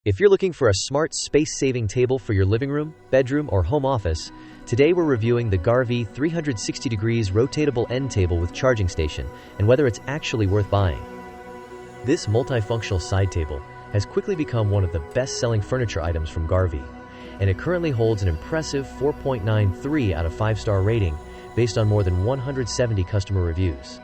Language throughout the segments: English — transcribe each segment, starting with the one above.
If you're looking for a smart, space-saving table for your living room, bedroom, or home office, today we're reviewing the Garvee 360 degrees rotatable end table with charging station and whether it's actually worth buying. This multifunctional side table has quickly become one of the best-selling furniture items from Garvee, and it currently holds an impressive 4.93 out of 5-star rating based on more than 170 customer reviews.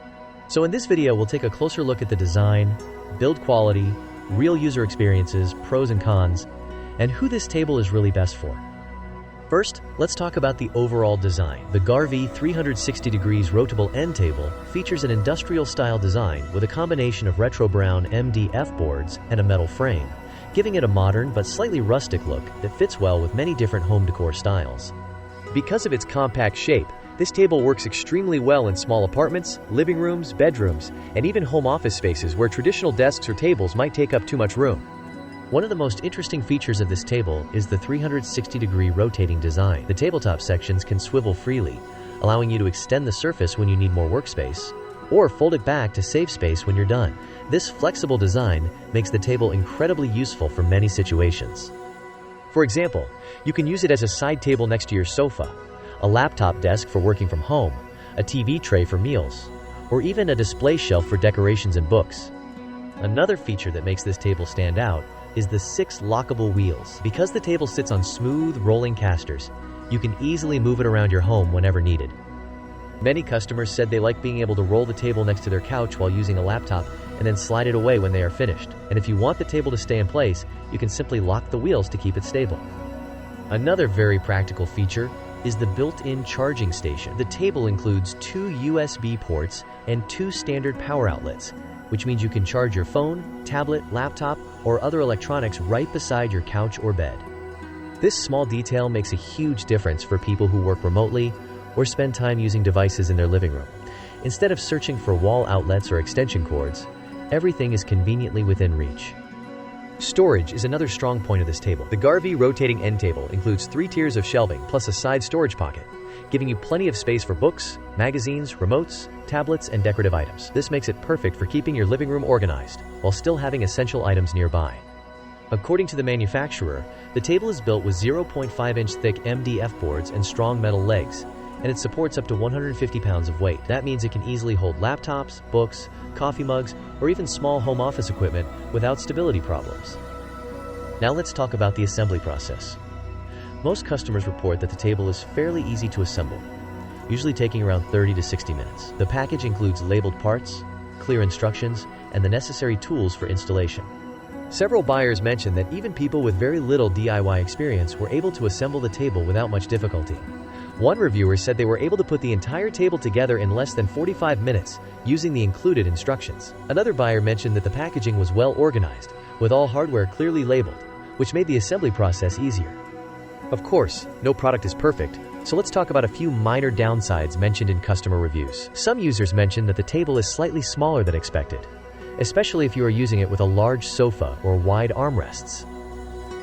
So in this video, we'll take a closer look at the design, build quality, real user experiences, pros and cons, and who this table is really best for. First, let's talk about the overall design. The Garvee 360 degrees rotatable end table features an industrial-style design with a combination of retro brown MDF boards and a metal frame, giving it a modern but slightly rustic look that fits well with many different home decor styles. Because of its compact shape, this table works extremely well in small apartments, living rooms, bedrooms, and even home office spaces where traditional desks or tables might take up too much room. One of the most interesting features of this table is the 360-degree rotating design. The tabletop sections can swivel freely, allowing you to extend the surface when you need more workspace, or fold it back to save space when you're done. This flexible design makes the table incredibly useful for many situations. For example, you can use it as a side table next to your sofa, a laptop desk for working from home, a TV tray for meals, or even a display shelf for decorations and books. Another feature that makes this table stand out is the 6 lockable wheels. Because the table sits on smooth, rolling casters, you can easily move it around your home whenever needed. Many customers said they like being able to roll the table next to their couch while using a laptop and then slide it away when they are finished. And if you want the table to stay in place, you can simply lock the wheels to keep it stable. Another very practical feature is the built-in charging station. The table includes 2 USB ports and 2 standard power outlets, which means you can charge your phone, tablet, laptop, or other electronics right beside your couch or bed. This small detail makes a huge difference for people who work remotely or spend time using devices in their living room. Instead of searching for wall outlets or extension cords, everything is conveniently within reach. Storage is another strong point of this table. The Garvee rotating end table includes 3 tiers of shelving plus a side storage pocket, giving you plenty of space for books, magazines, remotes, tablets, and decorative items. This makes it perfect for keeping your living room organized while still having essential items nearby. According to the manufacturer, the table is built with 0.5-inch thick MDF boards and strong metal legs, and it supports up to 150 pounds of weight. That means it can easily hold laptops, books, coffee mugs, or even small home office equipment without stability problems. Now let's talk about the assembly process. Most customers report that the table is fairly easy to assemble, usually taking around 30 to 60 minutes. The package includes labeled parts, clear instructions, and the necessary tools for installation. Several buyers mentioned that even people with very little DIY experience were able to assemble the table without much difficulty. One reviewer said they were able to put the entire table together in less than 45 minutes using the included instructions. Another buyer mentioned that the packaging was well organized, with all hardware clearly labeled, which made the assembly process easier. Of course, no product is perfect, so let's talk about a few minor downsides mentioned in customer reviews. Some users mentioned that the table is slightly smaller than expected, especially if you are using it with a large sofa or wide armrests.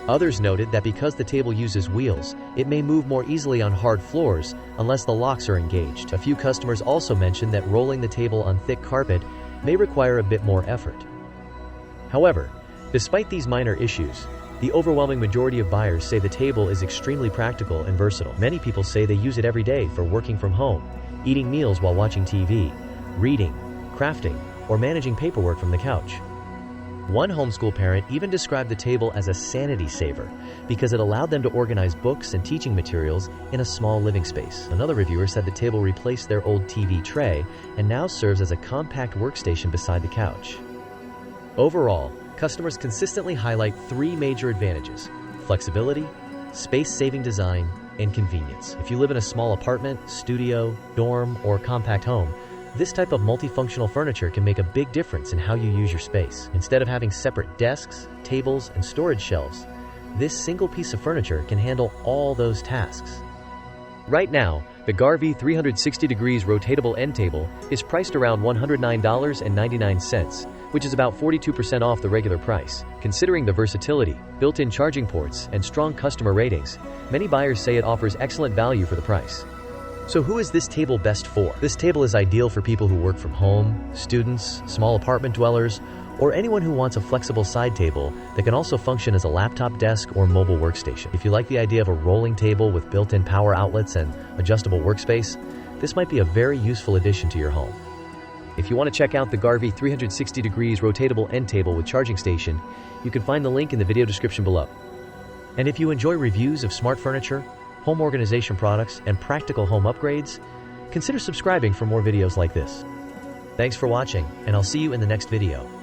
Others noted that because the table uses wheels, it may move more easily on hard floors unless the locks are engaged. A few customers also mentioned that rolling the table on thick carpet may require a bit more effort. However, despite these minor issues, the overwhelming majority of buyers say the table is extremely practical and versatile. Many people say they use it every day for working from home, eating meals while watching TV, reading, crafting, or managing paperwork from the couch. One homeschool parent even described the table as a sanity saver because it allowed them to organize books and teaching materials in a small living space. Another reviewer said the table replaced their old TV tray and now serves as a compact workstation beside the couch. Overall, customers consistently highlight 3 major advantages: flexibility, space-saving design, and convenience. If you live in a small apartment, studio, dorm, or compact home, this type of multifunctional furniture can make a big difference in how you use your space. Instead of having separate desks, tables, and storage shelves, this single piece of furniture can handle all those tasks. Right now, the Garvee 360 degrees rotatable end table is priced around $109.99, which is about 42% off the regular price. Considering the versatility, built-in charging ports, and strong customer ratings, many buyers say it offers excellent value for the price. So who is this table best for? This table is ideal for people who work from home, students, small apartment dwellers, or anyone who wants a flexible side table that can also function as a laptop desk or mobile workstation. If you like the idea of a rolling table with built-in power outlets and adjustable workspace, this might be a very useful addition to your home. If you want to check out the Garvee 360 degrees rotatable end table with charging station, you can find the link in the video description below. And if you enjoy reviews of smart furniture, home organization products, and practical home upgrades, consider subscribing for more videos like this. Thanks for watching, and I'll see you in the next video.